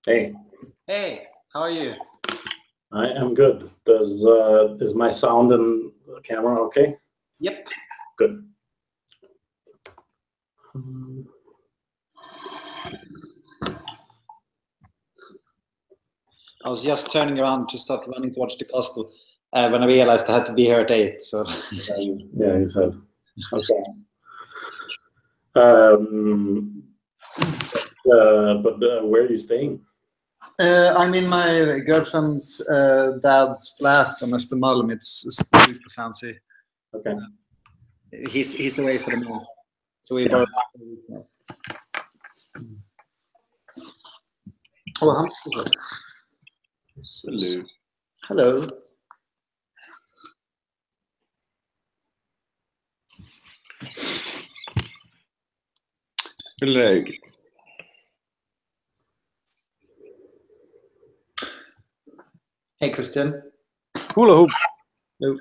Hey, Hey, how are you? I am good. Is my sound and camera okay? Yep. Good. I was just turning around to start running towards the castle when I realized I had to be here at 8. So Yeah, you said. Okay. But where are you staying? I'm in my girlfriend's dad's flat on Östermalm. It's super fancy. Okay. He's away for the month, so we Yeah. borrowed. Oh, how much is it? Hello. Hello. Hello. Hey, Christian. Hula hoop. Hello.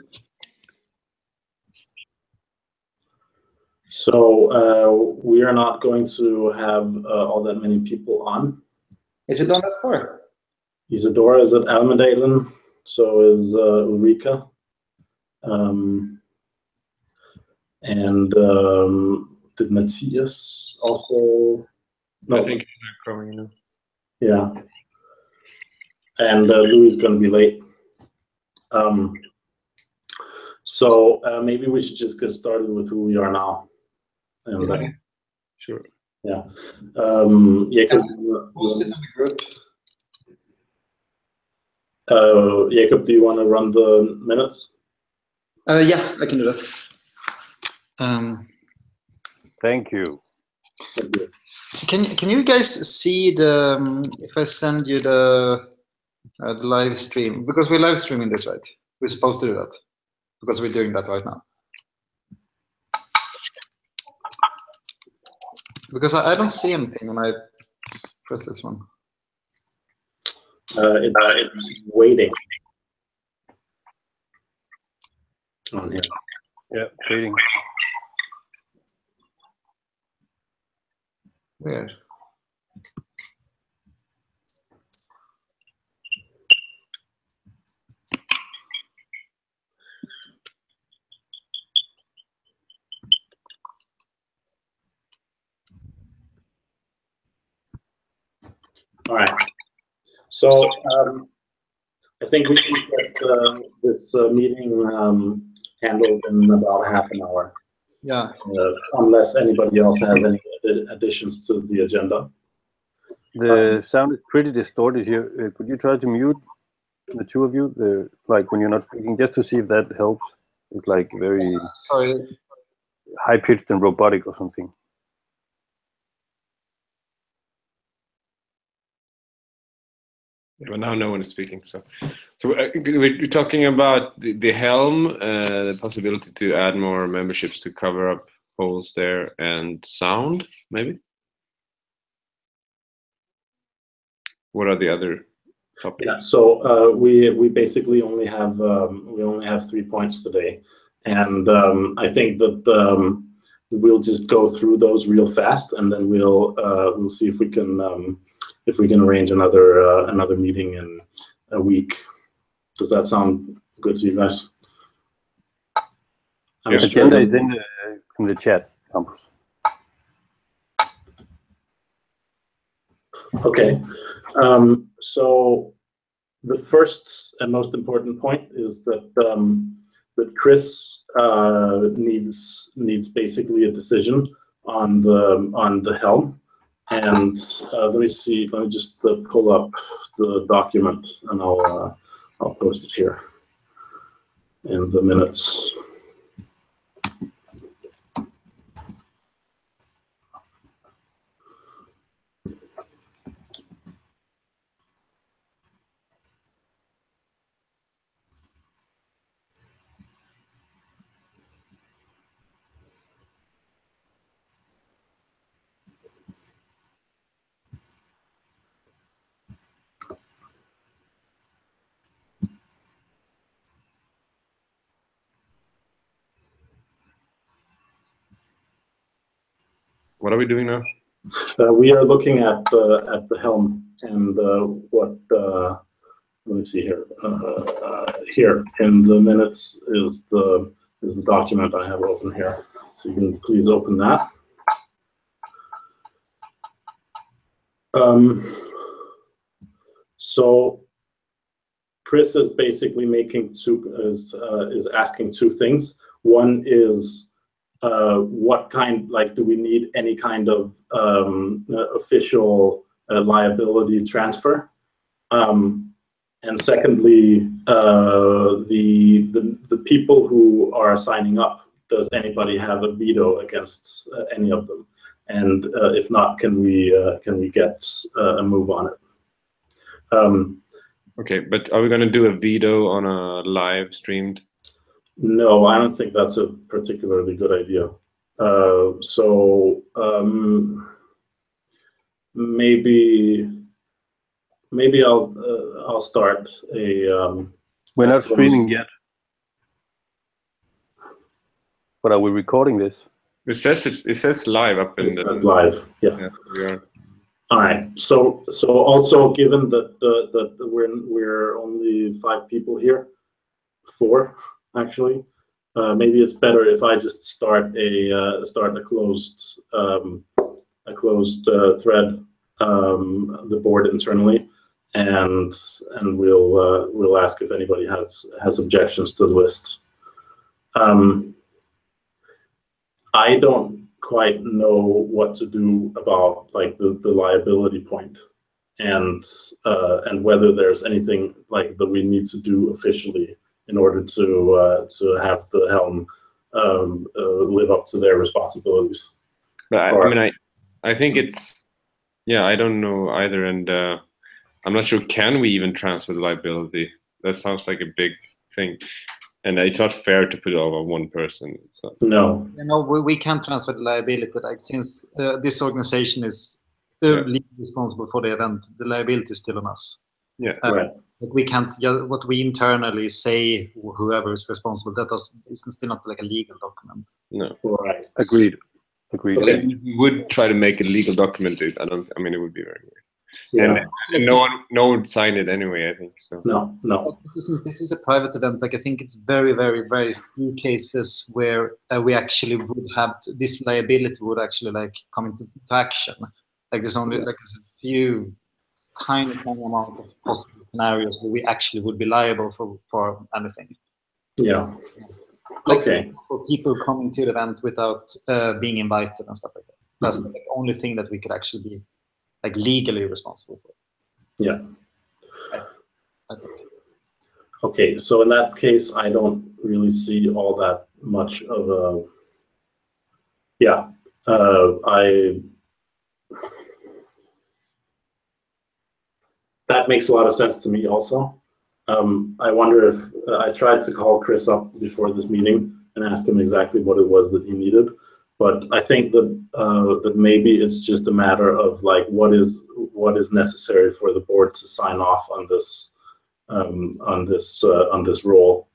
So we are not going to have all that many people on. Is it on that far? Isadora is at Almedalen, so is Ulrika. And did Matthias also? No. I think they're coming now. Yeah. And Louis is going to be late. So maybe we should just get started with who we are now. And Yeah. Sure. yeah. Jacob, post it on the group. Jacob, do you want to run the minutes? Yeah, I can do that. Thank you. Can you guys see the if I send you the live stream, because we're live streaming this, right? We're supposed to do that because we're doing that right now. Because I don't see anything when I press this one. It's waiting on here. Yeah, waiting. Weird. All right. So I think we can get this meeting handled in about half an hour. Yeah. Unless anybody else has any additions to the agenda. The sound is pretty distorted here. Could you try to mute the two of you, like when you're not speaking, just to see if that helps? It's like very Sorry. high pitched and robotic or something. Yeah, but now no one is speaking. So we're talking about the Helm, the possibility to add more memberships to cover up holes there, and sound, maybe. What are the other topics? Yeah, so we basically only have 3 points today, and I think that we'll just go through those real fast, and then we'll see if we can arrange another meeting in a week. Does that sound good to you guys? The agenda is in the chat, Campus. Okay, so the first and most important point is that that Chris needs basically a decision on the Helm, and let me see. Let me just pull up the document, and I'll post it here in the minutes. What are we doing now? We are looking at the helm and what. Let me see here. Here in the minutes is the document I have open here. So you can please open that. So Chris is basically making is asking two things. One is what kind, like, do we need any kind of official liability transfer? And secondly, the people who are signing up, does anybody have a veto against any of them? And if not, can we get a move on it? Okay, but are we going to do a veto on a live streamed? No, I don't think that's a particularly good idea. Maybe I'll start a. We're not streaming yet, but are we recording this? It says live up in It says live. Yeah. Yeah, we are. All right. So also given that we're only 5 people here, 4 actually. Maybe it's better if I just start a closed thread, the board internally, and we'll ask if anybody has objections to the list. I don't quite know what to do about like the liability point, and whether there's anything like that we need to do officially in order to have the helm live up to their responsibilities. But I think it's, yeah, I don't know either, and I'm not sure. Can we even transfer the liability? That sounds like a big thing, and it's not fair to put it all on one person. So. No. We can't transfer the liability. Like, since this organization is legally responsible for the event, the liability is still on us. Yeah, right. Like, we can't. What we internally say, whoever is responsible, is still not like a legal document. No. Right. Agreed. Okay. We would try to make a legal document. It would be very weird. Yeah. And no one would sign it anyway, I think so. No. Since this is a private event, like, I think it's very, very, very few cases where we actually would have this liability would actually like come into action. Like, there's only like a few tiny amount of possible scenarios where we actually would be liable for anything. Yeah. Like, Okay. for people coming to the event without being invited and stuff like that. That's the only thing that we could actually be like legally responsible for. Yeah. I think. Okay, so in that case, I don't really see all that much of a. Yeah, that makes a lot of sense to me also. I wonder if I tried to call Chris up before this meeting and ask him exactly what it was that he needed, but I think that maybe it's just a matter of like what is necessary for the board to sign off on this role,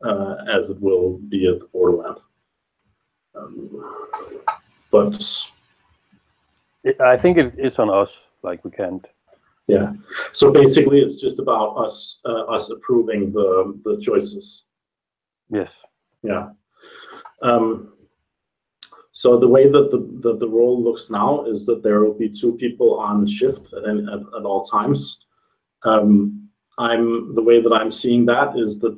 as it will be at the Borderland. But I think it's on us. Like, we can't. yeah. So basically, it's just about us approving the choices. Yes. Yeah. So the way that the role looks now is that there will be 2 people on shift at all times. The way that I'm seeing that is that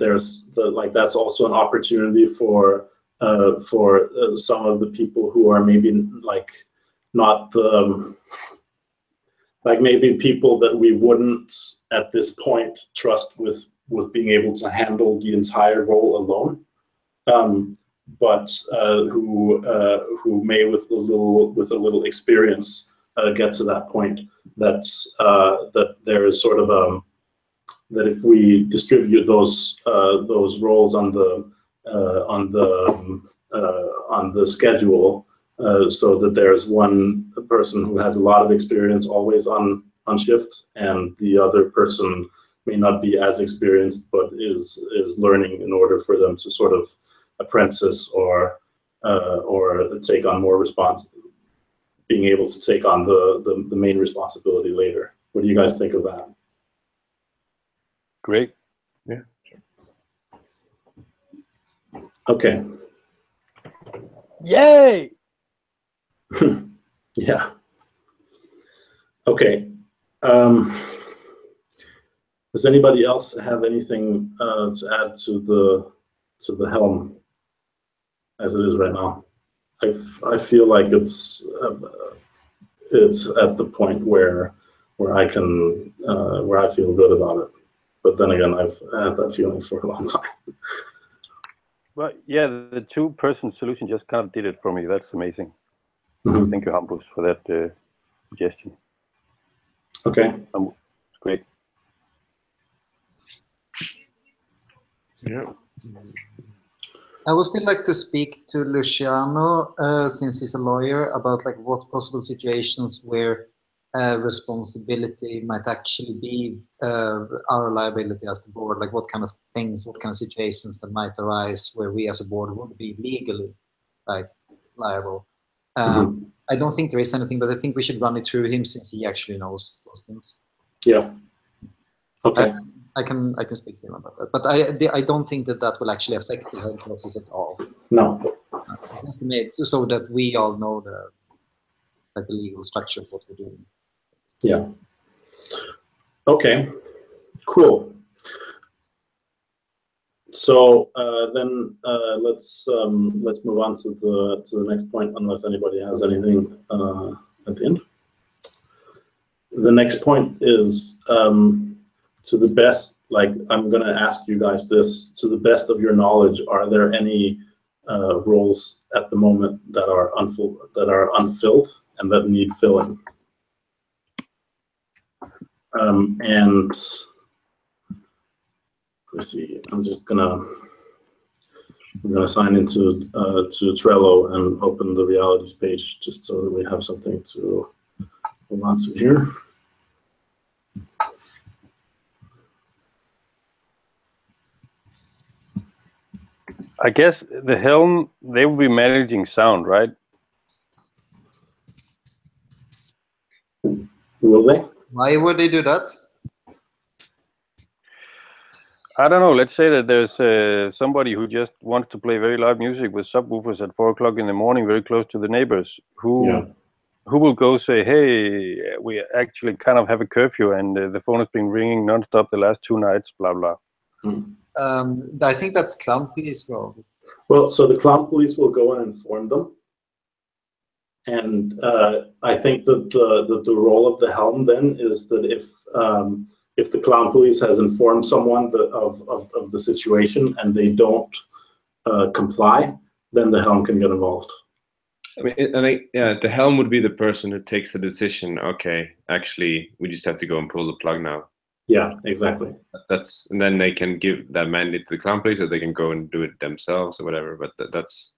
that's also an opportunity for some of the people who are maybe like not like maybe people that we wouldn't at this point trust with being able to handle the entire role alone, but who may with a little experience get to that point that there is sort of that if we distribute those roles on the schedule, so that there's one person who has a lot of experience always on shift, and the other person may not be as experienced but is learning in order for them to sort of apprentice or take on more being able to take on the main responsibility later. What do you guys think of that? Great. Yeah. Okay. Yay! Yeah. Okay. Does anybody else have anything to add to the Helm as it is right now? I feel like it's at the point where I can where I feel good about it. But then again, I've had that feeling for a long time. Well, yeah, the two-person solution just kind of did it for me. That's amazing. Mm-hmm. Thank you, Hampus, for that suggestion. Okay. It's great. Yeah. I would still like to speak to Luciano, since he's a lawyer, about like what possible situations where responsibility might actually be our liability as the board. Like what kind of things, what kind of situations that might arise where we as a board would be legally like liable. I don't think there is anything, but I think we should run it through him since he actually knows those things. Yeah. Okay. I can speak to him about that, but I don't think that will actually affect the whole process at all. No. Just to make so that we all know the legal structure of what we're doing. Yeah. Okay. Cool. So then let's move on to the next point, unless anybody has anything at the end. The next point is to the best. Like I'm going to ask you guys this: to the best of your knowledge, are there any roles at the moment that are unfilled and that need filling? And let's see. I'm gonna sign into to Trello and open the realities page just so that we have something to hold on to here. I guess the Helm, they will be managing sound, right? Will they? Why would they do that? I don't know. Let's say that there's somebody who just wants to play very loud music with subwoofers at 4 o'clock in the morning, very close to the neighbors. Who will go say, "Hey, we actually kind of have a curfew, and the phone has been ringing nonstop the last 2 nights." Blah blah. I think that's Clown Police role. Well, so the Clown Police will go and inform them, and I think that the role of the Helm then is that if the Clown Police has informed someone of the situation and they don't comply, then the Helm can get involved. I mean, I think the Helm would be the person who takes the decision. Okay, actually, we just have to go and pull the plug now. Yeah, exactly. And then they can give that mandate to the Clown Police, or they can go and do it themselves or whatever. But that's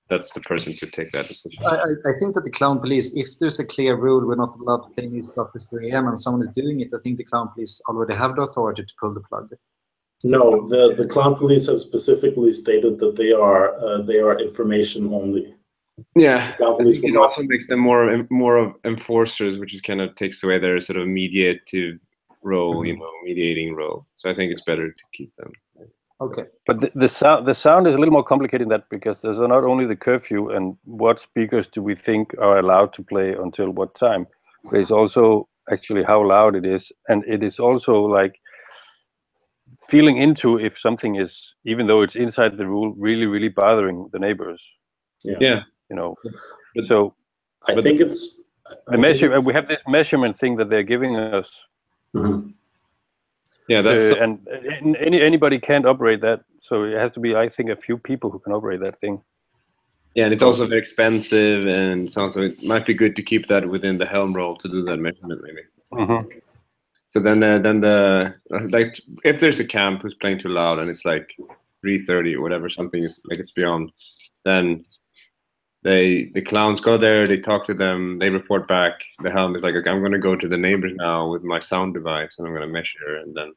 the person to take that decision. I think that the Clown Police, if there's a clear rule, we're not allowed to play music after 3 a.m. and someone is doing it, I think the Clown Police already have the authority to pull the plug. No, the Clown Police have specifically stated that they are information only. Yeah, Clown I Police think it will also makes them more of enforcers, which is kind of takes away their sort of mediative role, mediating role. So I think it's better to keep them. Okay. But the sound is a little more complicated than that, because there's not only the curfew and what speakers do we think are allowed to play until what time. There's also actually how loud it is, and it is also like feeling into if something is, even though it's inside the rule, really bothering the neighbors. Yeah. You know. So I think it's the measure. We have this measurement thing that they're giving us. Mm-hmm. Yeah, that's and anybody can't operate that. So it has to be, I think, a few people who can operate that thing. Yeah, and it's also very expensive, and so it might be good to keep that within the Helm role to do that measurement, maybe. Mm-hmm. So then the like if there's a camp who's playing too loud and it's like 3:30 or whatever, something is like it's beyond, then the clowns go there, they talk to them, they report back. The Helm is like, okay, I'm going to go to the neighbors now with my sound device and I'm going to measure, and then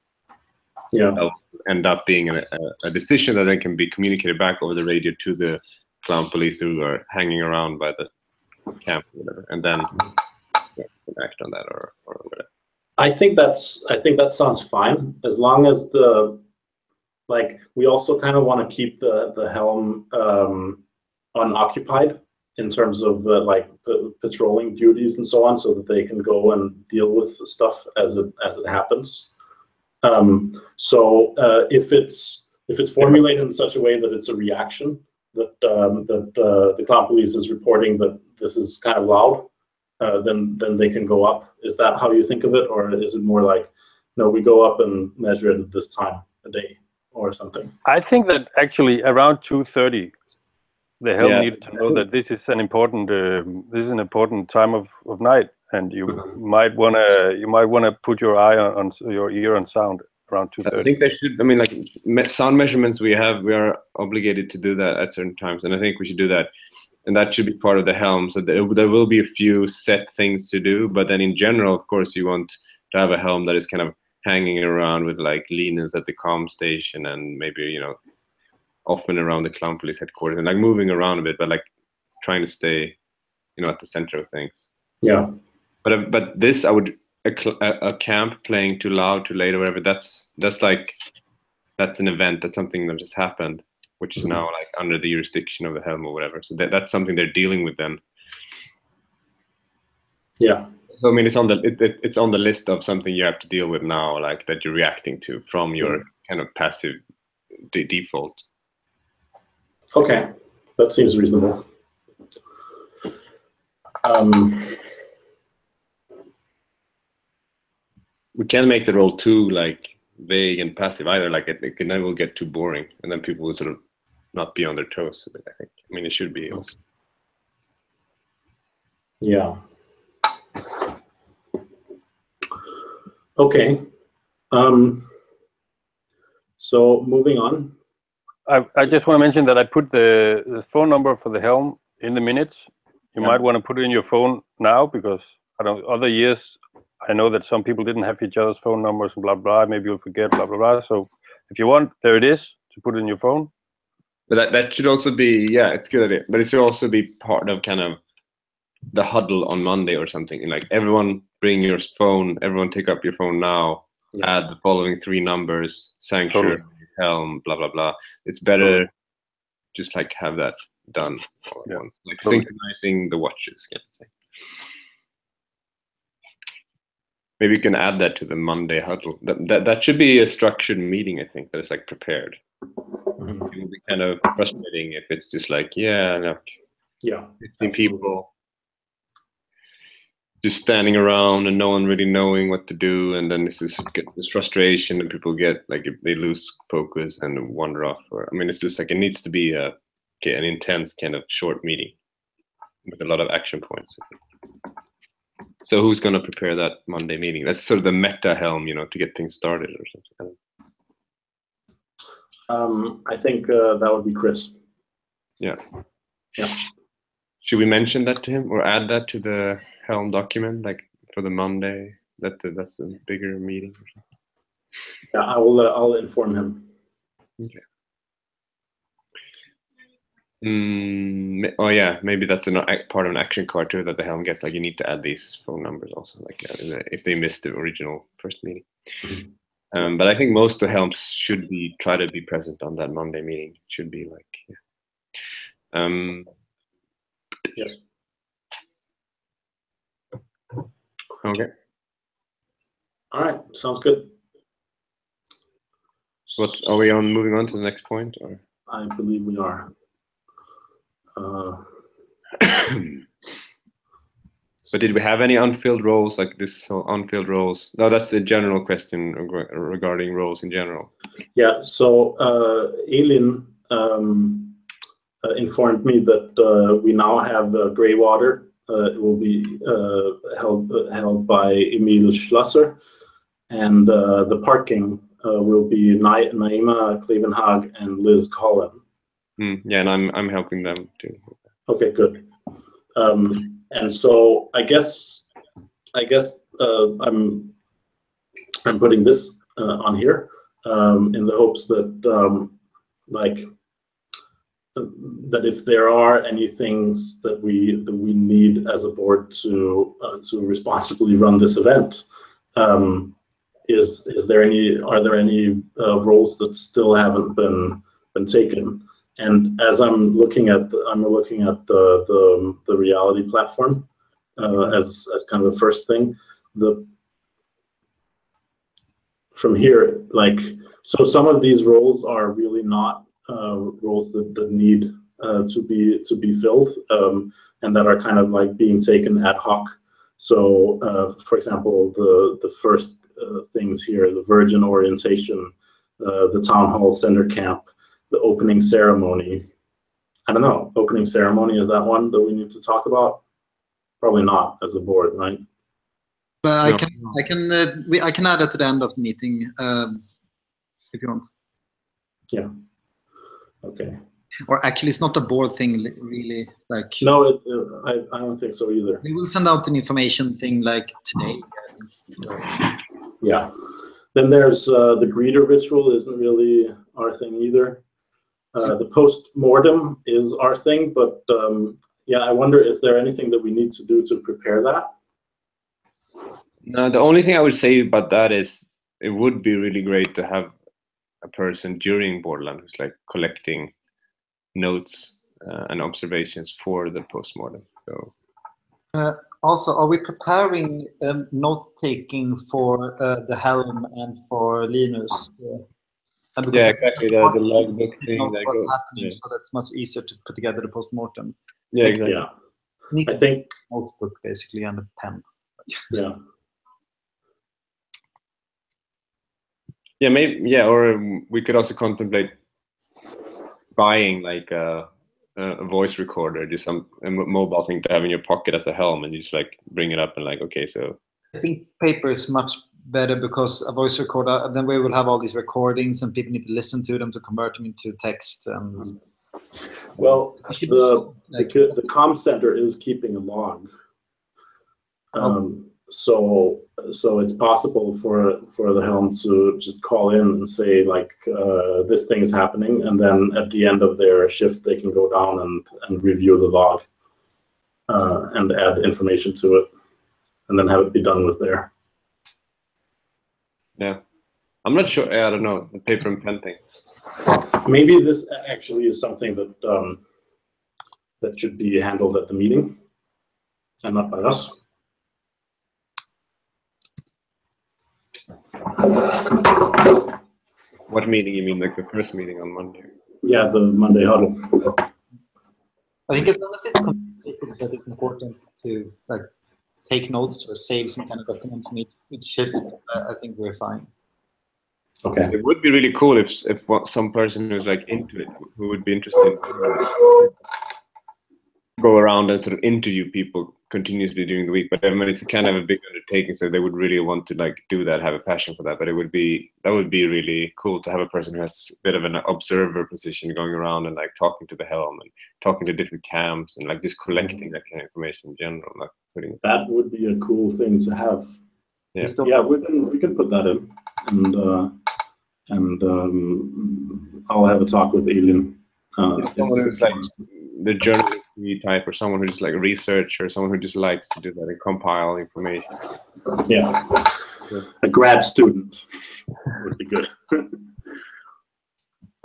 that'll end up being a decision that then can be communicated back over the radio to the Clown Police who are hanging around by the camp, or whatever, and then act on that or whatever. I think that sounds fine, as long as we also kind of want to keep the helm unoccupied in terms of patrolling duties and so on, so that they can go and deal with stuff as it happens. So if it's formulated in such a way that it's a reaction, that the Clown Police is reporting that this is kind of loud, then they can go up. Is that how you think of it, or is it more like, no, we go up and measure it at this time a day or something? I think that actually around 2:30, the helm needed to know that this is an important time of night, and you might wanna put your eye on your ear on sound around 2:30. I think they should. I mean, like sound measurements, we are obligated to do that at certain times, and I think we should do that. And that should be part of the helm. So there will be a few set things to do, but then in general, of course, you want to have a helm that is kind of hanging around with like Linus at the comm station, and maybe often around the Clown Police headquarters, and like moving around a bit, but like trying to stay at the center of things. Yeah. But this, I would a camp playing too loud, too late, or whatever. That's an event. That's something that just happened, which is now like under the jurisdiction of the helm or whatever. So that's something they're dealing with then. Yeah. So I mean, it's on the list of something you have to deal with now, like that you're reacting to from your kind of passive default. Okay, that seems reasonable. We can't make the role too like vague and passive either. Like it can never get too boring, and then people will sort of not be on their toes. I think. I mean, it should be also. Yeah. Okay. So moving on. I just want to mention that I put the phone number for the helm in the minutes. You might want to put it in your phone now, because other years I know that some people didn't have each other's phone numbers and blah blah. Maybe you'll forget blah blah blah. So if you want, there it is, to put it in your phone. But that should also be, it's a good idea. But it should also be part of kind of the huddle on Monday or something. And like, everyone bring your phone, everyone take up your phone now, add the following 3 numbers, sanctuary, helm, blah blah blah. It's better just like have that done all at once, like synchronizing the watches kind of thing. Maybe you can add that to the Monday huddle. That should be a structured meeting, I think, that is like prepared. It will be kind of frustrating if it's just like 15 people just standing around and no one really knowing what to do, and then this frustration, and people get like, if they lose focus and wander off. Or I mean, it's just like, it needs to be an intense kind of short meeting with a lot of action points. So who's going to prepare that Monday meeting? That's sort of the meta helm, to get things started or something. I think that would be Chris. Yeah. Yeah. Should we mention that to him or add that to the helm document, like for the Monday? That's a bigger meeting or something. Yeah, I'll inform him. Okay. Oh yeah, maybe that's part of an action card too, that the helm gets. Like, you need to add these phone numbers also, like if they missed the original first meeting. But I think most of the helms should try to be present on that Monday meeting. It should be like, Yes. Okay. All right. Sounds good. Are we moving on to the next point, or? I believe we are. But did we have any unfilled roles, like this unfilled roles? No, that's a general question regarding roles in general. Yeah, so Elin informed me that we now have Greywater. It will be held by Emil Schlusser, and the parking will be Naima Klevenhag and Liz Collin. Yeah, and I'm helping them too. Okay, good. And so I guess I'm putting this on here in the hopes that that if there are any things that we need as a board to responsibly run this event, are there any roles that still haven't been taken? And as I'm looking at the reality platform as kind of a first thing, from here, like, so some of these roles are really not roles that need to be filled, and that are kind of like being taken ad hoc. So, for example, the first things here: the Virgin orientation, the town hall center camp, the opening ceremony. I don't know. Opening ceremony, is that one that we need to talk about? Probably not as a board, right? But No. I can add it to the end of the meeting if you want. Yeah. Okay. Or actually, it's not a board thing, really. Like, No, I don't think so either. we will send out an information thing like today. Yeah. Then there's the greeter ritual isn't really our thing either. The post-mortem is our thing, but yeah, I wonder, is there anything that we need to do to prepare that? No, the only thing I would say about that is it would be really great to have a person during Borderland who's like collecting notes and observations for the postmortem. So Also, are we preparing note-taking for the Helm and for Linus? yeah, exactly, the logbook thing. Know That what's goes, happening, yeah. so that's much easier to put together the postmortem. Yeah, exactly. Yeah. Need I to think, notebook basically and a pen. yeah. Yeah, maybe. Yeah, or we could also contemplate buying like a voice recorder, just a mobile thing to have in your pocket as a helm, and you just like bring it up and like, okay, so. I think paper is much better because a voice recorder, then we will have all these recordings and people need to listen to them to convert them into text. And Well, the comm center is keeping a log. So it's possible for the helm to just call in and say like, this thing is happening, and then at the end of their shift they can go down and review the log and add information to it, and then have it be done with there. Yeah, I'm not sure. I don't know, the paper and pen thing. Maybe this actually is something that that should be handled at the meeting and not by us. What meeting? You mean like the first meeting on Monday? Yeah, the Monday huddle. I think as long as it's communicated that it's important to like take notes or save some kind of document from each shift, I think we're fine. Okay. It would be really cool if some person who's like into it, who would be interested, go around and sort of interview people continuously during the week. But I mean, it's kind of a big undertaking, so they would really want to like do that, have a passion for that. But that would be really cool to have a person who has a bit of an observer position, going around and like talking to the helm and talking to different camps and like just collecting that kind of information in general, not putting it. That would be a cool thing to have. Yeah. Yeah, we can put that in, and I'll have a talk with Elin. Someone who's like the journalist type, or someone who just like research, or someone who just likes to do that and compile information. Yeah, a grad student would be good.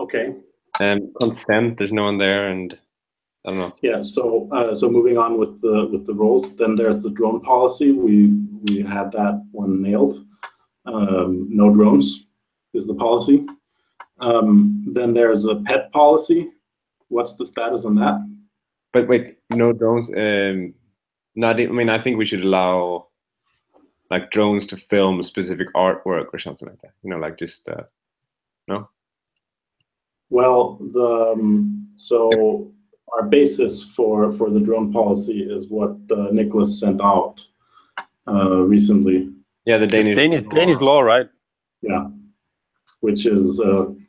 Okay. And consent, there's no one there, and I don't know. Yeah. So moving on with the roles, then there's the drone policy. We had that one nailed. No drones is the policy. Then there's a pet policy. What's the status on that? But wait, no drones. I mean, I think we should allow like drones to film specific artwork or something like that. You know, like just no. Well, so our basis for the drone policy is what Nicholas sent out recently. Yeah, the Danish law, right? Yeah, which is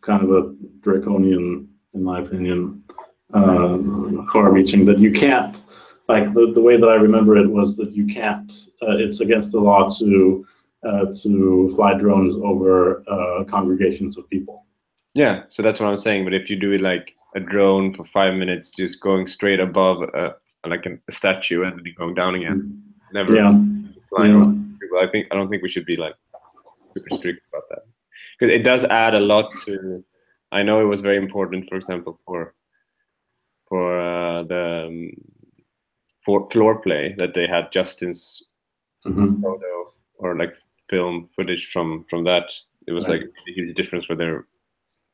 kind of a draconian, in my opinion, far-reaching, that you can't, like the way that I remember it was that you can't, it's against the law to fly drones over congregations of people. Yeah, so that's what I'm saying. But if you do it like a drone for 5 minutes, just going straight above like a statue and then going down again. Never flying around people. I don't think we should be like super strict about that, because it does add a lot to. I know it was very important, for example, for the floor play, that they had Justin's photo or like film footage from that. It was like a huge difference for their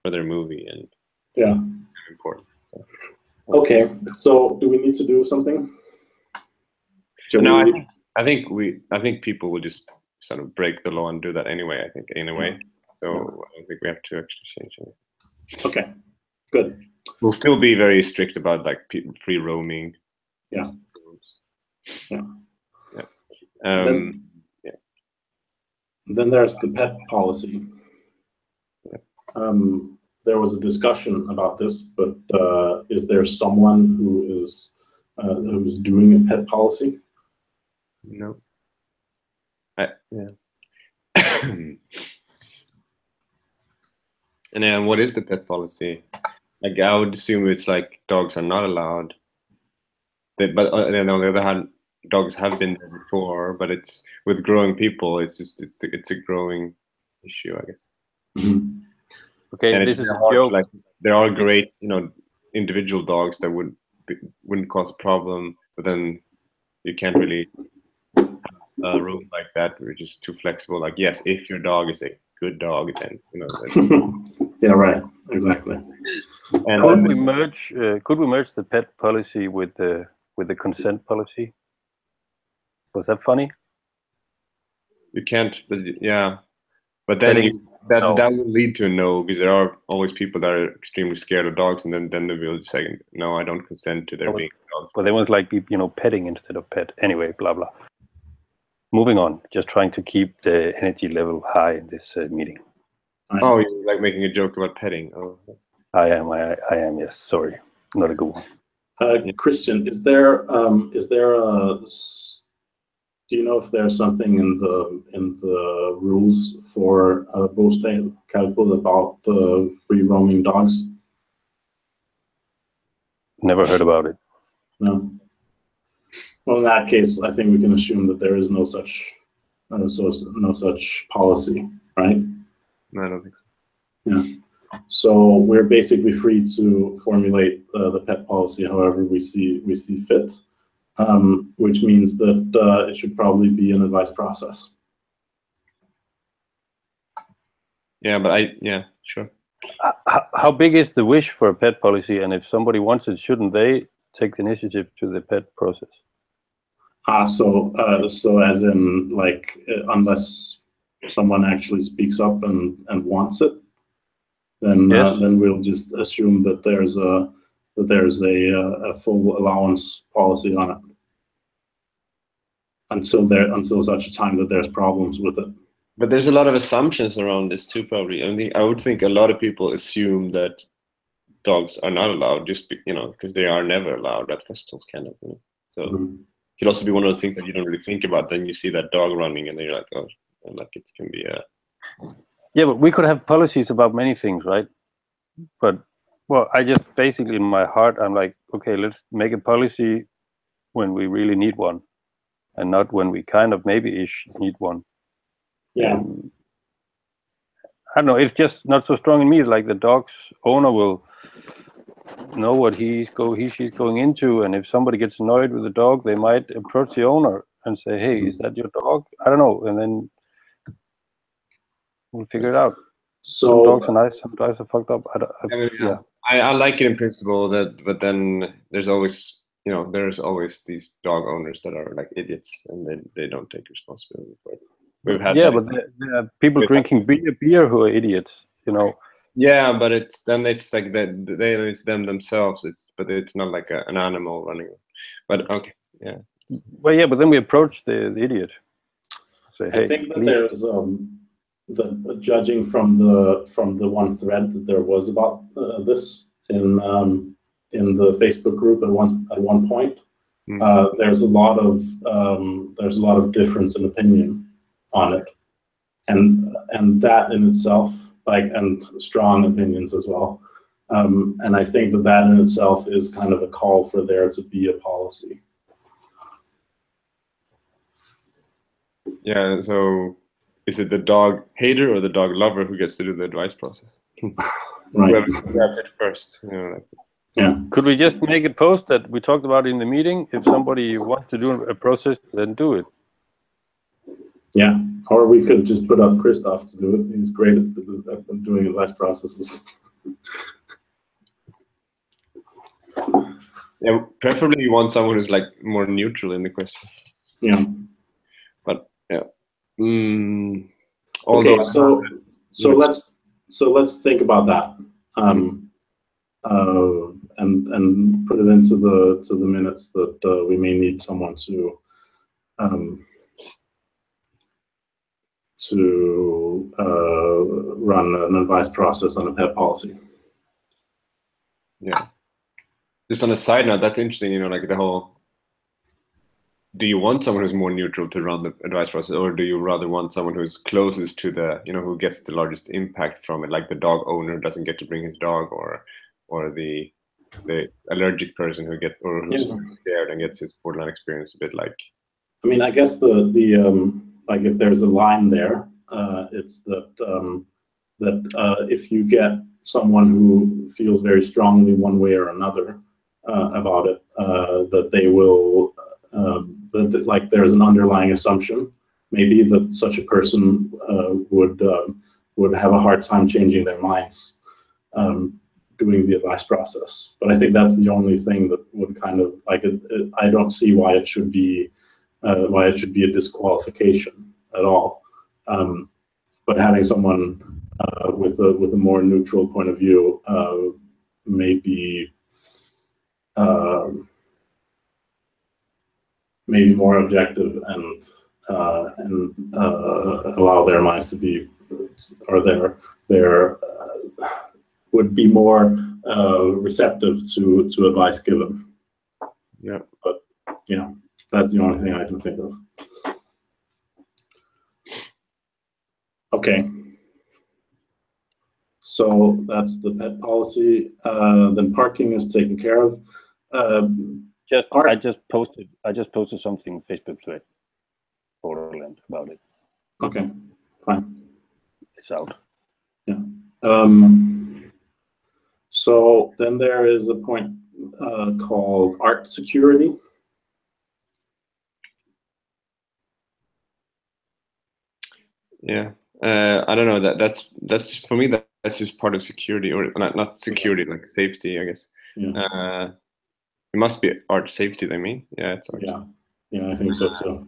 movie, and very important. Okay, so do we need to do something? I think people will just sort of break the law and do that anyway. I think anyway, so I don't think we have to actually change anything. Okay, good. We'll still be very strict about like free roaming. Yeah. Then there's the pet policy. There was a discussion about this, but is there someone who is who's doing a pet policy? No. And then what is the pet policy? Like, I would assume it's like dogs are not allowed. But on the other hand, dogs have been there before. But it's with growing people, it's a growing issue, I guess. Okay, and this is a joke. Like, there are great, individual dogs that wouldn't cause a problem, but then you can't really have a rule like that, which is too flexible. Like, yes, if your dog is a good dog, then Yeah, right. Exactly. And could we merge the pet policy with the consent policy? Was that funny? You can't, but then that will lead to a no, because there are always people that are extremely scared of dogs, and then they will say, no, I don't consent to their being dogs. But they want like petting instead of pet. Anyway, blah blah. Moving on. Just trying to keep the energy level high in this meeting. Oh, you're like making a joke about petting. Oh. I am. Yes. Sorry, not a good one. Christian, is there do you know if there's something in the rules for Bostael Kalkul about the free roaming dogs? Never heard about it. No. Well, in that case, I think we can assume that there is no such policy, right? No, I don't think so. Yeah. So we're basically free to formulate the pet policy however we see fit, which means that it should probably be an advice process. Yeah, but sure. How big is the wish for a pet policy, and if somebody wants it, shouldn't they take the initiative to the pet process? So as in, like, unless someone actually speaks up and wants it, then then we'll just assume that there's a full allowance policy on it until such a time that there's problems with it. But there's a lot of assumptions around this too, probably. I would think a lot of people assume that dogs are not allowed, just because they are never allowed at festivals, kind of. So it could also be one of those things that you don't really think about. Then you see that dog running, and then you're like, oh, like it can be a. Yeah, but we could have policies about many things, right? But I just basically in my heart, I'm like, okay, let's make a policy when we really need one, and not when we kind of maybe-ish need one. Yeah. I don't know. It's just not so strong in me. Like the dog's owner will know what she's going into, and if somebody gets annoyed with the dog, they might approach the owner and say, "Hey, is that your dog?" I don't know, and then we'll figure it out. So some dogs are nice, some dogs are fucked up. I like it in principle, but then there's always these dog owners that are like idiots, and they don't take responsibility for it. We've had but there are people drinking beer who are idiots, Yeah, but it's like that it's them themselves. But it's not like an animal running. But okay, yeah. Well, but then we approach the idiot. Say, hey, I think that there's the judging from the one thread that there was about this in the Facebook group at one point. There's a lot of difference in opinion on it, and that in itself, and strong opinions as well, And I think that in itself is kind of a call for there to be a policy. Yeah, so is it the dog hater or the dog lover who gets to do the advice process? Right. Whoever grabs it first, you know, like Yeah. Could we just make a post that we talked about in the meeting? If somebody wants to do a process, then do it. Yeah, or we could just put up Christoph to do it. He's great at doing advice processes. Yeah, preferably you want someone who's like more neutral in the question. Yeah. But yeah. Okay, so let's think about that, and put it into the minutes that we may need someone to run an advice process on a pet policy. Yeah. Just on a side note, that's interesting, you know, like the whole, do you want someone who's more neutral to run the advice process, or do you rather want someone who's closest to the, you know, who gets the largest impact from it, like the dog owner doesn't get to bring his dog, or the allergic person who gets, or who's scared and gets his borderline experience a bit like. I mean, I guess the like if there's a line there, it's that if you get someone who feels very strongly one way or another about it, that they will, that like there's an underlying assumption, maybe that such a person would have a hard time changing their minds doing the advice process. But I think that's the only thing that would kind of like I don't see why it should be a disqualification at all. But having someone with a more neutral point of view may be maybe more objective and allow their minds to be, or their would be more receptive to advice given. Yeah. But you know, that's the only thing I can think of. Okay. So that's the pet policy. Then parking is taken care of. I just posted something on Facebook thread, Borderland, about it. Okay, fine. It's out. Yeah. So then there is a point called art security. Yeah. I don't know, that's for me, that's just part of security, or not security, like safety, I guess. Yeah. It must be art safety, I mean. Yeah, it's art. Yeah, I think so too.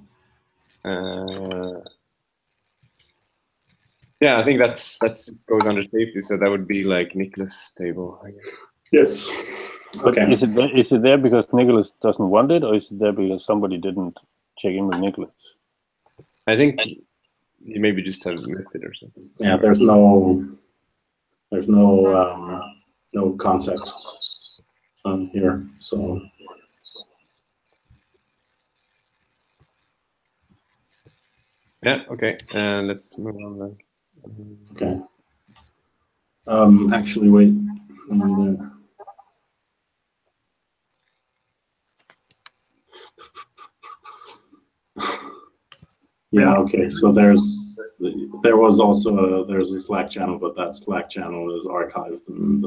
Yeah, I think that's goes under safety, so that would be like Nicholas' table, I guess. Yes. Okay. Is it there because Nicholas doesn't want it, or is it there because somebody didn't check in with Nicholas? I think you maybe just have missed it or something. Yeah, there's no context here, so. Yeah. Okay. Let's move on then. Okay. Actually, wait. Yeah. Okay. So there's a Slack channel, but that Slack channel is archived and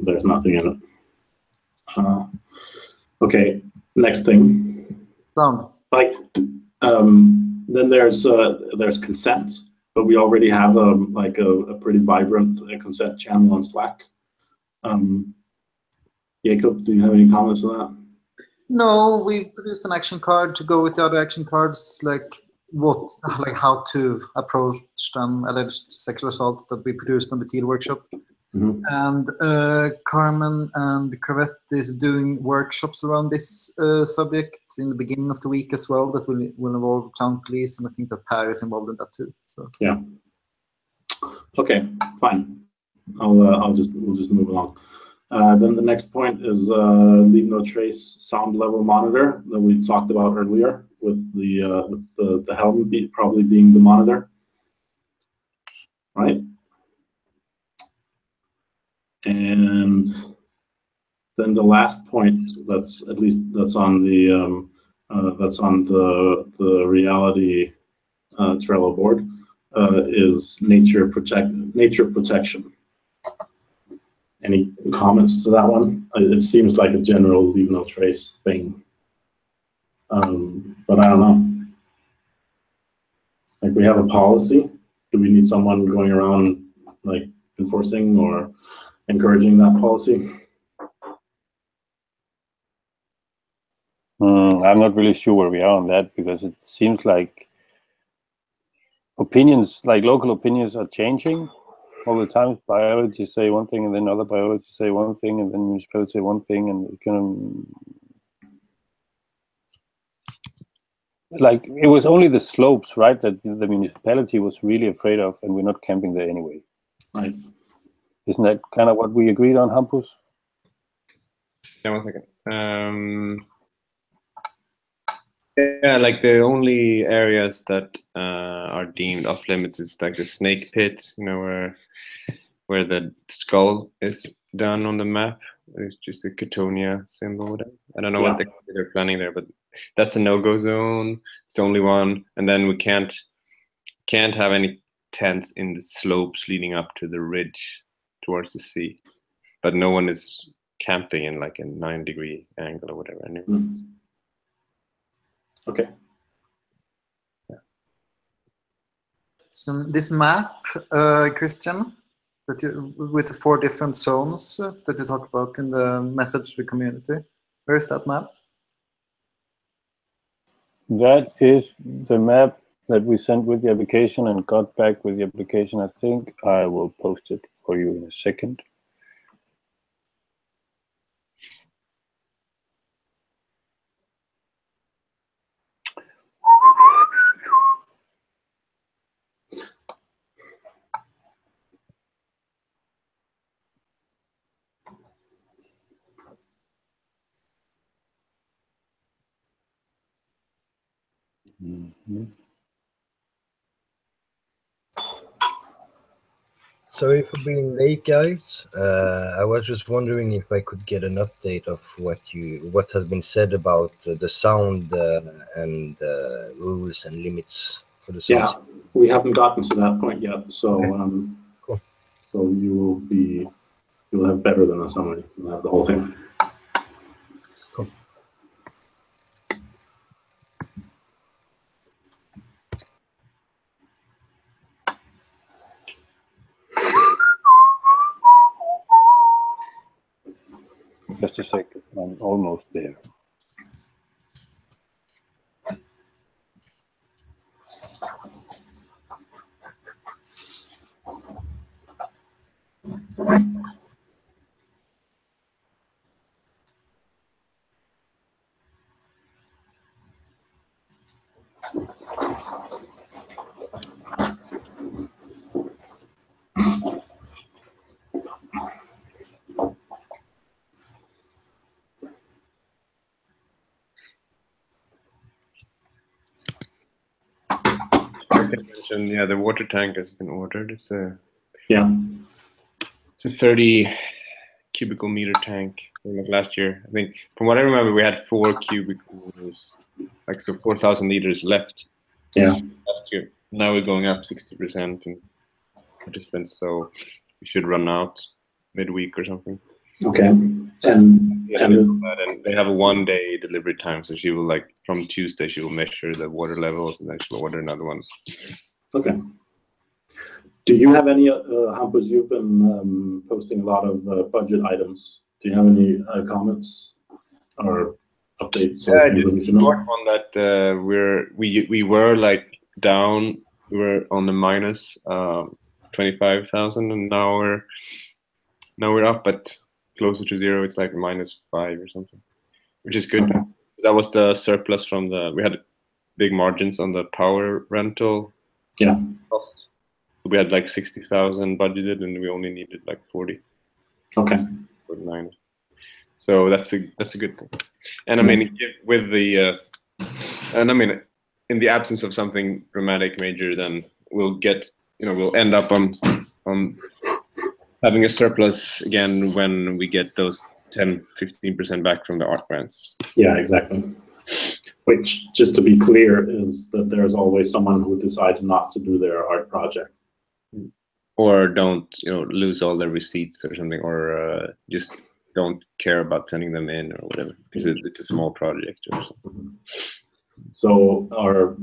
there's nothing in it. Okay. Next thing. Sound. Like then there's consent, but we already have a pretty vibrant consent channel on Slack. Jacob, do you have any comments on that? No, we produced an action card to go with the other action cards, like how to approach an alleged sexual assault that we produced on the Teal workshop. Mm-hmm. And Carmen and Cravette is doing workshops around this subject in the beginning of the week as well. That will involve clown police, and I think that Per is involved in that too. So yeah. Okay, fine. We'll just move along. Then the next point is leave no trace sound level monitor that we talked about earlier, with the helm probably being the monitor, right? And then the last point that's on the reality Trello board is nature protection. Any comments to that one? It seems like a general leave no trace thing, but I don't know. Like, we have a policy. Do we need someone going around like enforcing or encouraging that policy? I'm not really sure where we are on that, because it seems like opinions, like local opinions, are changing all the time. Biologists say one thing, and then other biologists say one thing, and then municipalities say one thing, and it kind of, like, it was only the slopes, right, that the municipality was really afraid of, and we're not camping there anyway. Right. Isn't that kind of what we agreed on, Hampus? Yeah, 1 second. Yeah, like the only areas that are deemed off limits is like the snake pit, you know, where the skull is done on the map. It's just a Cattonia symbol. I don't know what they're planning there, but that's a no-go zone. It's the only one, and then we can't have any tents in the slopes leading up to the ridge towards the sea. But no one is camping in like a 9-degree angle or whatever. Anyways. Okay. Yeah. So this map, Christian, that with the 4 different zones that you talk about in the message to the community, where is that map? That is the map that we sent with the application and got back with the application. I think I will post it for you in a second. Sorry for being late, guys. I was just wondering if I could get an update of what has been said about the sound and rules and limits for the sound. Yeah, we haven't gotten to that point yet, so Cool. So you'll have better than a summary. You'll have the whole thing. Cool. Just a second, I'm almost there. Yeah, the water tank has been ordered. It's a 30 cubicle meter tank. Like last year, I think, from what I remember, we had 4 cubicle meters, like, so 4,000 liters left. Yeah. Last year. Now we're going up 60% in participants, so we should run out midweek or something. Okay. And they have a 1-day delivery time, so she will, like, from Tuesday she will measure the water levels, and then she'll order another one. Okay. Do you have any, Hampus, you've been posting a lot of budget items. Do you have any comments or updates? Yeah, just short on that. We were like down. We were on the minus 25,000, and now we're up at closer to 0. It's like -5 or something, which is good. Okay. That was the surplus from we had big margins on the power rental. Yeah. Cost. We had like 60,000 budgeted, and we only needed like 40. Okay. 49. So that's a good thing. And I mean, with the and I mean, in the absence of something dramatic major, then we'll end up on having a surplus again when we get those 10-15% back from the art grants. Yeah, exactly. Which, just to be clear, is that there's always someone who decides not to do their art project. Or don't, lose all their receipts or something, or just don't care about sending them in or whatever, because it's a small project or something. So our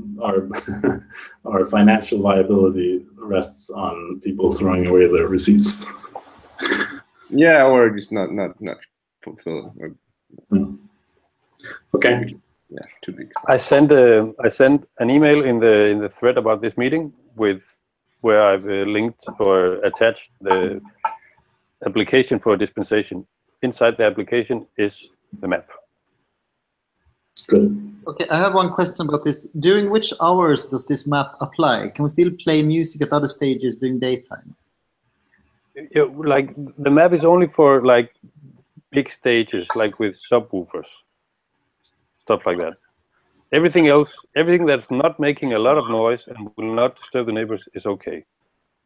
our financial viability rests on people throwing away their receipts. Yeah, or just not fulfill. Or, Okay. Yeah, too big. I sent an email in the thread about this meeting where I've linked or attached the application for a dispensation. Inside the application is the map. Good. Okay, I have one question about this. During which hours does this map apply? Can we still play music at other stages during daytime? Yeah, like the map is only for like big stages, like with subwoofers, stuff like that. Everything else, everything that's not making a lot of noise and will not disturb the neighbors is okay.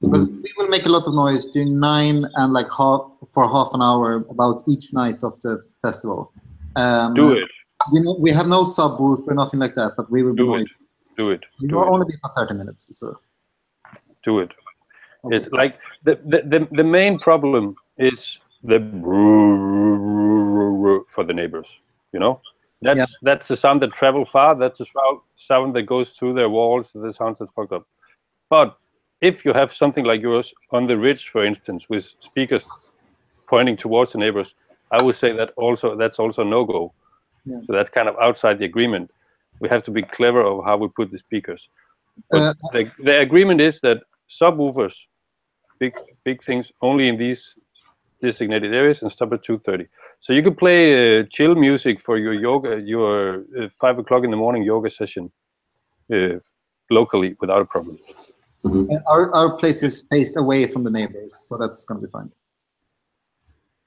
Because we will make a lot of noise during 9 and like for half an hour about each night of the festival. Do it. We have no subwoofer, nothing like that, but we will be Do noisy. it. Do it. It will only be for 30 minutes. So. Do it. Okay. It's like the main problem is the for the neighbors. That's the sound that travel far. That's the sound that goes through their walls. The sounds that's fucked up. But if you have something like yours on the ridge, for instance, with speakers pointing towards the neighbors, I would say that's also no go. Yeah. So that's kind of outside the agreement. We have to be clever of how we put the speakers. But the agreement is that subwoofers, big things, only in these designated areas, and stop at 2:30. So you could play chill music for your yoga, your 5 o'clock in the morning yoga session locally without a problem. Mm-hmm. Our place is spaced away from the neighbors, so that's going to be fine.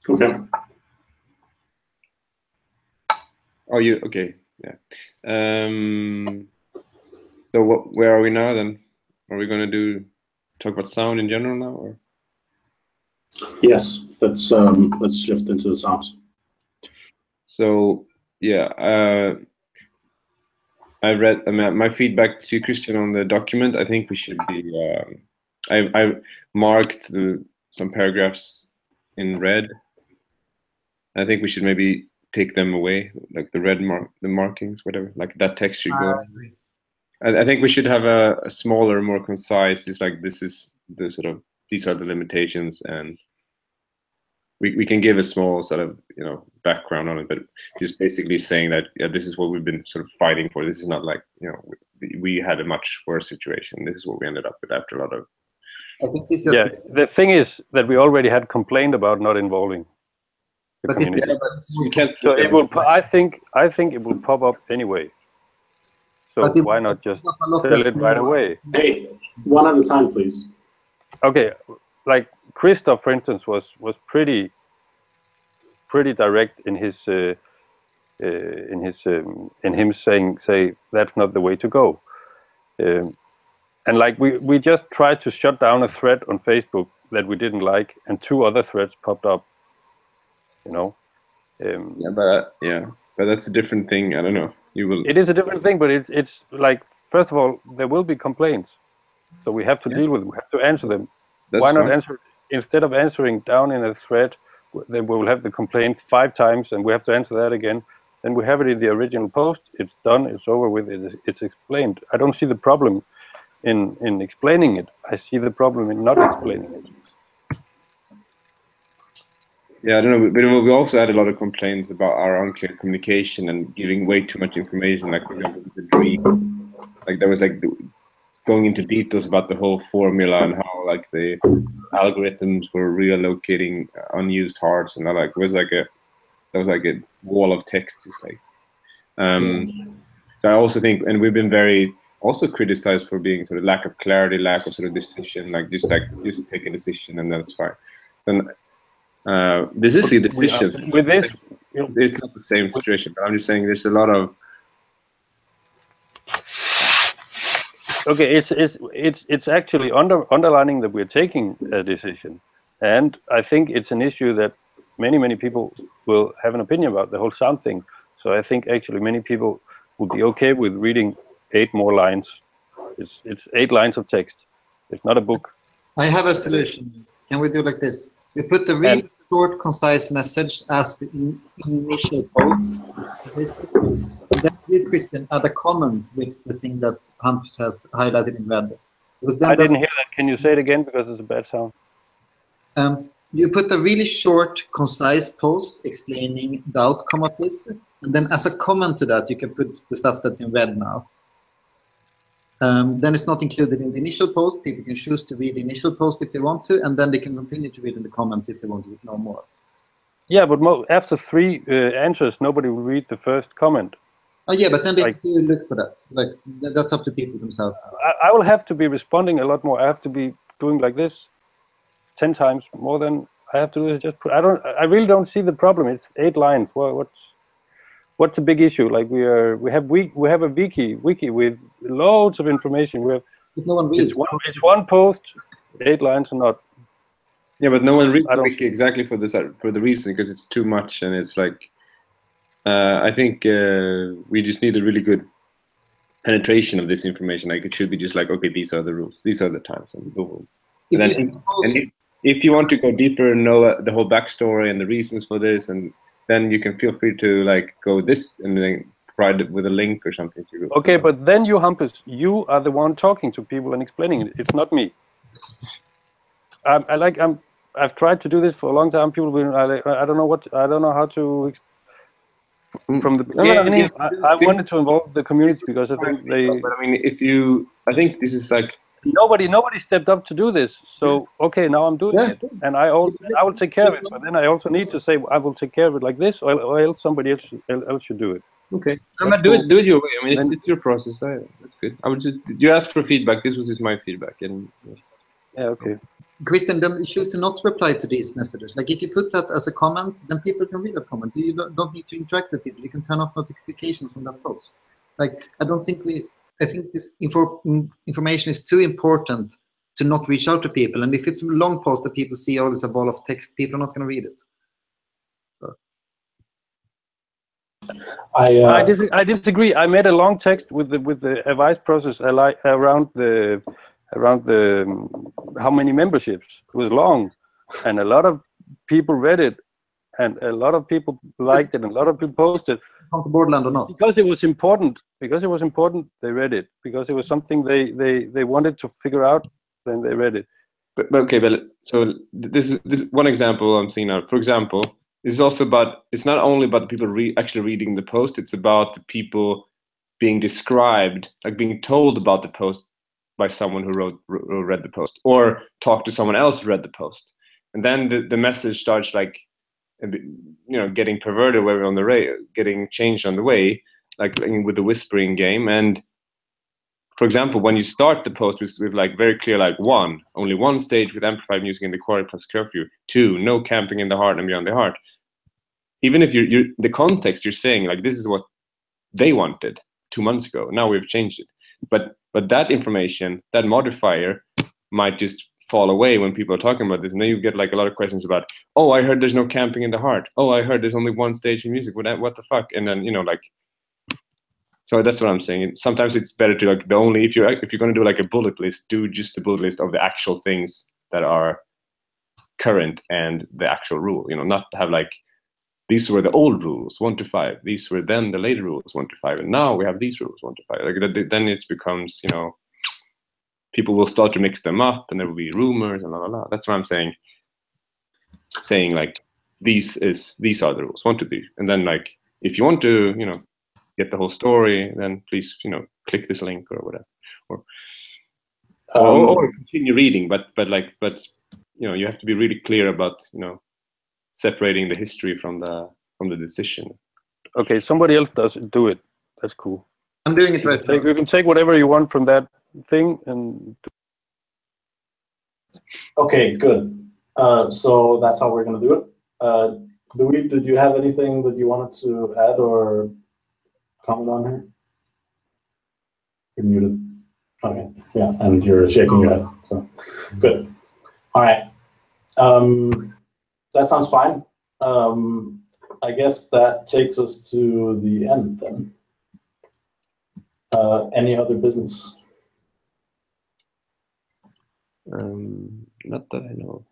Okay. Oh, okay, yeah. So where are we now then? Are we going to talk about sound in general now, or? Yes, let's shift into the sounds. So yeah, I read my feedback to Christian on the document. I think we should be. I marked some paragraphs in red. I think we should maybe take them away, like the red the markings, whatever. Like that text should go. I think we should have a smaller, more concise. It's like this is the sort of these are the limitations, and we can give a small sort of background on it, but just basically saying that this is what we've been sort of fighting for. This is not like we had a much worse situation. This is what we ended up with after a lot of. I think this is. Yeah, the thing is that we already had complained about not involving the community. We can't. So it will. I think it will pop up anyway. So why not just tell it right away? Hey, one at a time, please. Okay, like Christoph, for instance, was pretty direct in his in him saying that's not the way to go. And like we just tried to shut down a thread on Facebook that we didn't like, and 2 other threads popped up. But that's a different thing. I don't know. You will. It is a different thing, but it's like, first of all, there will be complaints, so we have to deal with them. We have to answer them. Why not answer instead of answering down in a thread? Then we will have the complaint 5 times, and we have to answer that again. Then we have it in the original post. It's done. It's over with. It's explained. I don't see the problem in explaining it. I see the problem in not explaining it. Yeah, I don't know. But we also had a lot of complaints about our unclear communication and giving way too much information. Like, for example, the dream. Like there was like going into details about the whole formula and how like the algorithms were reallocating unused hearts, and that like was like a wall of text. Just like, so I also think, and we've been very also criticized for being sort of lack of clarity, lack of sort of decision, just take a decision and that's fine. So this is the decision. With this, it's not the same situation, but I'm just saying there's a lot of. Okay, it's actually underlining that we're taking a decision, And I think it's an issue that many people will have an opinion about, the whole sound thing. So I think actually many people would be okay with reading 8 more lines. It's 8 lines of text. It's not a book. I have a solution. Can we do like this? We put the really short, concise message as the initial post on Facebook. And then you, Christian, add a comment with the thing that Hampus has highlighted in red. Because then I didn't hear that. Can you say it again, because it's a bad sound? You put a really short, concise post explaining the outcome of this, and then as a comment to that, you can put the stuff that's in red now. Then it's not included in the initial post. People can choose to read the initial post if they want to, and then they can continue to read in the comments if they want to know more. Yeah, but after 3 answers, nobody will read the first comment. Oh yeah, but then they have to look for that. Like that's up to people themselves. I will have to be responding a lot more. I have to be doing like this 10 times more than I have to do. Just I really don't see the problem. It's 8 lines. Well, what's the big issue? Like we have a wiki with loads of information. We have no one reads. It's one post, 8 lines or not. Yeah, but no one reads the wiki exactly for the reason, because it's too much, and it's like I think we just need a really good penetration of this information. Like it should be just like, okay, these are the rules, these are the times, and boom. If you want to go deeper and know the whole backstory and the reasons for this, and then you can feel free to like go this and then provide it with a link or something. Okay, but then you, Hampus, you are the one talking to people and explaining it. It's not me. I've tried to do this for a long time. People will, I don't know how to. From the beginning, I wanted to involve the community because I think they. But I mean, I think this is like. Nobody stepped up to do this. So okay, now I'm doing it, and I will take care of it. But then I also need to say I will take care of it like this, or else somebody else should do it. Okay, do it your way. I mean, it's your process. That's good. I would you asked for feedback. This was just my feedback, and yeah, okay. Christian, then you choose to not reply to these messages. Like if you put that as a comment, then people can read that comment. You don't need to interact with people. You can turn off notifications from that post. Like I think this information is too important to not reach out to people. And if it's a long post that people see, oh, there's a ball of text, people are not going to read it. So. I disagree. I made a long text with the advice process around the how many memberships. It was long, and a lot of people read it, and a lot of people liked it, and a lot of people posted. On to Borderland or not? Because it was important. Because it was important, they read it. Because it was something they wanted to figure out, then they read it. But okay, but so this is one example I'm seeing now. For example, it's also about. It's not only about the people actually reading the post. It's about the people being described, like being told about the post by someone who read the post, or talked to someone else who read the post, and then the message starts like, getting perverted where on the getting changed on the way, like with the whispering game. And for example, when you start the post with like very clear, like 1, only 1 stage with amplified music in the quarry plus curfew, 2, no camping in the heart and beyond the heart. Even if you're the context, you're saying like this is what they wanted 2 months ago. Now we've changed it. But that information, that modifier, might just fall away when people are talking about this, and then you get like a lot of questions about, oh, I heard there's no camping in the heart. Oh, I heard there's only 1 stage in music. What the fuck? And then like, so that's what I'm saying. Sometimes it's better to like if you're going to do like a bullet list, do just the bullet list of the actual things that are current and the actual rule. Not have like, these were the old rules 1 to 5. These were then the later rules 1 to 5, and now we have these rules 1 to 5. Like then it becomes people will start to mix them up, and there will be rumors and blah. That's what I'm saying. Saying like these are the rules 1 to 3, and then like if you want to get the whole story, then please click this link or whatever, or continue reading. But you have to be really clear about separating the history from the decision. Okay, somebody else do it. That's cool. I'm doing it right now. You can take whatever you want from that thing and. Okay, good. So that's how we're gonna do it. Did you have anything that you wanted to add or comment on here? You're muted. Okay, yeah, and you're shaking your head. So good. All right. That sounds fine. I guess that takes us to the end then. Any other business? Not that I know.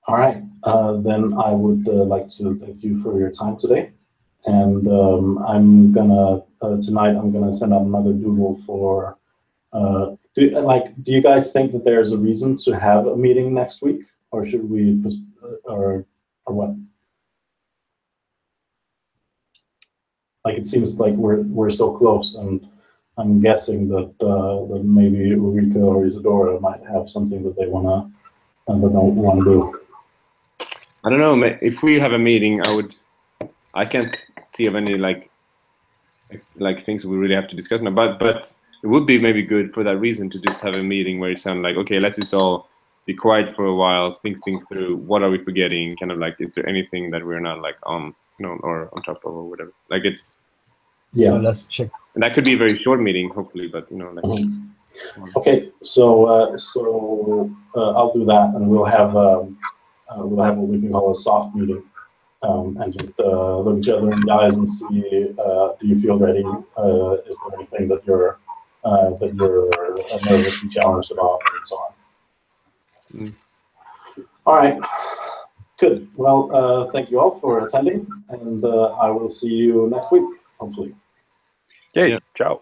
All right, then I would like to thank you for your time today. And I'm gonna, tonight I'm gonna send out another doodle for, do you guys think that there's a reason to have a meeting next week? Or should we, or what? Like, it seems like we're so close, and I'm guessing that, that maybe Ulrika or Isadora might have something that they wanna, that don't wanna do. I don't know. If we have a meeting, I can't see of any like things we really have to discuss now. But it would be maybe good for that reason to just have a meeting where it sounds like, okay, let's just all be quiet for a while, think things through. What are we forgetting? Kind of like, is there anything that we're not like on, or on top of, or whatever? Like it's. Yeah. So let's check. And that could be a very short meeting, hopefully, but like. Okay, so I'll do that, and we'll have what we can call a soft meeting, and just look each other in the eyes and see, do you feel ready? Is there anything that you're nervous and challenged about, and so on. All right, good. Well, thank you all for attending, and I will see you next week, hopefully. Yeah. Ciao.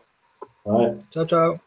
All right. Ciao, ciao.